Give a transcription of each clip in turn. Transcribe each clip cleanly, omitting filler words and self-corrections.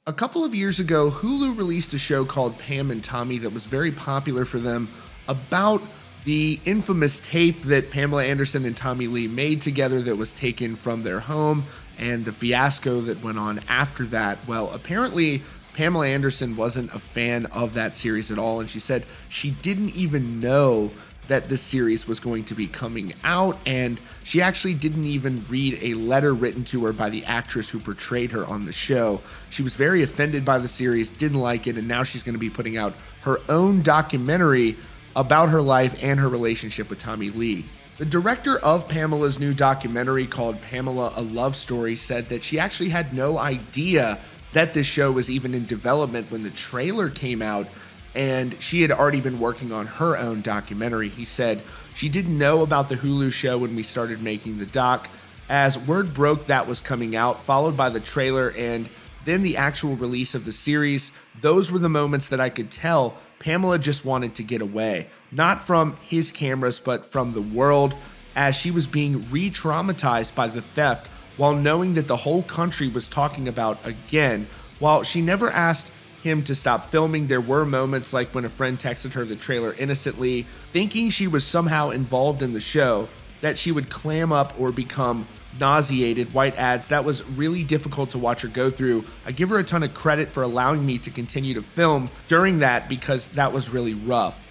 A couple of years ago, Hulu released a show called Pam and Tommy that was very popular for them about the infamous tape that Pamela Anderson and Tommy Lee made together that was taken from their home and the fiasco that went on after that. Well, apparently Pamela Anderson wasn't a fan of that series at all, and she said she didn't even know that this series was going to be coming out, and she actually didn't even read a letter written to her by the actress who portrayed her on the show. She was very offended by the series, didn't like it, and now she's going to be putting out her own documentary about her life and her relationship with Tommy Lee. The director of Pamela's new documentary called Pamela: A Love Story said that she actually had no idea that this show was even in development when the trailer came out, and she had already been working on her own documentary. He said she didn't know about the Hulu show when we started making the doc. As word broke that was coming out, followed by the trailer and then the actual release of the series, those were the moments that I could tell Pamela just wanted to get away. Not from his cameras, but from the world, as she was being re-traumatized by the theft while knowing that the whole country was talking about again. While she never asked him to stop filming, there were moments like when a friend texted her the trailer innocently, thinking she was somehow involved in the show, that she would clam up or become nauseated. White ads, that was really difficult to watch her go through. I give her a ton of credit for allowing me to continue to film during that because that was really rough.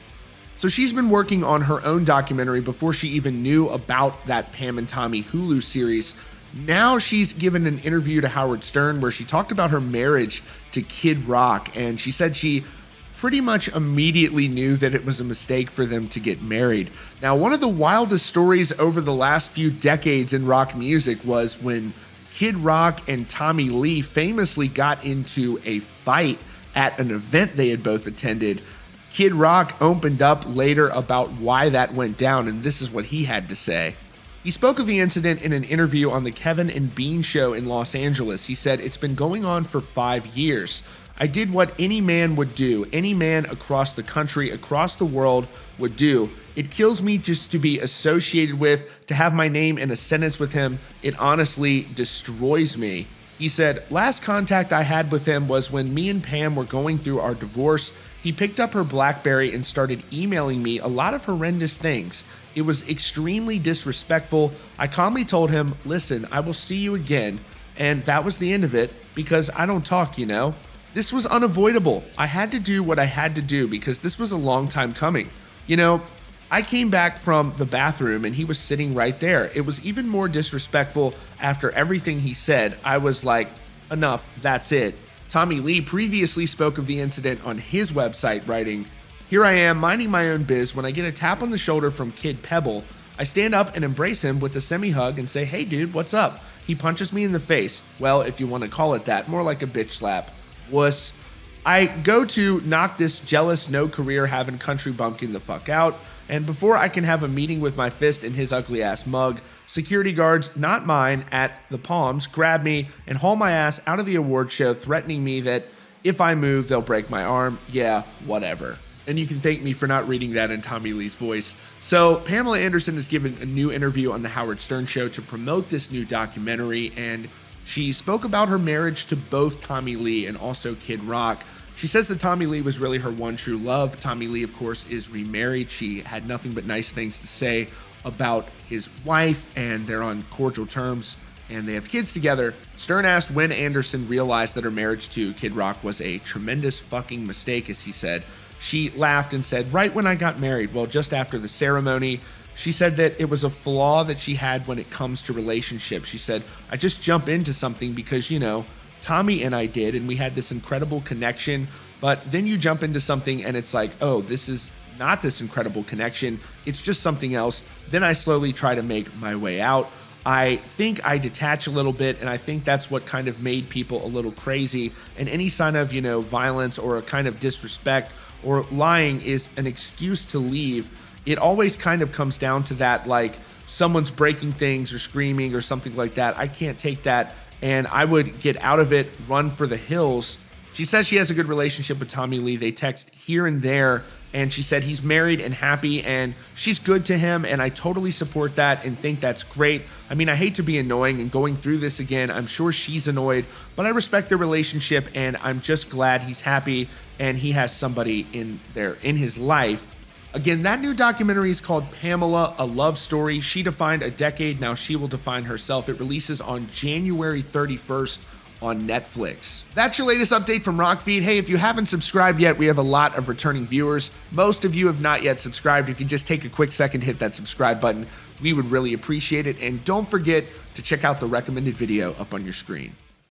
So she's been working on her own documentary before she even knew about that Pam and Tommy Hulu series. Now she's given an interview to Howard Stern where she talked about her marriage to Kid Rock, and she said she pretty much immediately knew that it was a mistake for them to get married. Now, one of the wildest stories over the last few decades in rock music was when Kid Rock and Tommy Lee famously got into a fight at an event they had both attended. Kid Rock opened up later about why that went down, and this is what he had to say. He spoke of the incident in an interview on the Kevin and Bean show in Los Angeles. He said, "It's been going on for 5 years. I did what any man would do, any man across the country, across the world would do. It kills me just to be associated with, to have my name in a sentence with him. It honestly destroys me." He said, "Last contact I had with him was when me and Pam were going through our divorce. He picked up her BlackBerry and started emailing me a lot of horrendous things. It was extremely disrespectful. I calmly told him, 'Listen, I will see you again.' And that was the end of it, because I don't talk, you know. This was unavoidable. I had to do what I had to do because this was a long time coming. You know, I came back from the bathroom and he was sitting right there. It was even more disrespectful after everything he said. I was like, enough, that's it." Tommy Lee previously spoke of the incident on his website, writing, "Here I am minding my own biz when I get a tap on the shoulder from Kid Pebble. I stand up and embrace him with a semi-hug and say, 'Hey dude, what's up?' He punches me in the face. Well, if you want to call it that, more like a bitch slap. Wuss. I go to knock this jealous, no career having country bumpkin the fuck out, and before I can have a meeting with my fist in his ugly ass mug, security guards, not mine, at the Palms, grab me and haul my ass out of the award show, threatening me that if I move, they'll break my arm. Yeah, whatever." And you can thank me for not reading that in Tommy Lee's voice. So Pamela Anderson has given a new interview on the Howard Stern show to promote this new documentary, and she spoke about her marriage to both Tommy Lee and also Kid Rock. She says that Tommy Lee was really her one true love. Tommy Lee, of course, is remarried. She had nothing but nice things to say about his wife, and they're on cordial terms, and they have kids together. Stern asked when Anderson realized that her marriage to Kid Rock was a tremendous fucking mistake, as he said. She laughed and said, "Right when I got married, well, just after the ceremony." She said that it was a flaw that she had when it comes to relationships. She said, "I just jump into something because, you know, Tommy and I did, and we had this incredible connection, but then you jump into something and it's like, oh, this is not this incredible connection. It's just something else. Then I slowly try to make my way out. I think I detach a little bit, and I think that's what kind of made people a little crazy. And any sign of, you know, violence or a kind of disrespect or lying is an excuse to leave. It always kind of comes down to that, like someone's breaking things or screaming or something like that. I can't take that, and I would get out of it, run for the hills." She says she has a good relationship with Tommy Lee. They text here and there, and she said he's married and happy and she's good to him, and I totally support that and think that's great. I mean, I hate to be annoying and going through this again. I'm sure she's annoyed, but I respect their relationship, and I'm just glad he's happy and he has somebody in his life. Again, that new documentary is called Pamela, A Love Story. She defined a decade, now she will define herself. It releases on January 31st on Netflix. That's your latest update from Rockfeed. Hey, if you haven't subscribed yet, we have a lot of returning viewers. Most of you have not yet subscribed. You can just take a quick second, hit that subscribe button. We would really appreciate it. And don't forget to check out the recommended video up on your screen.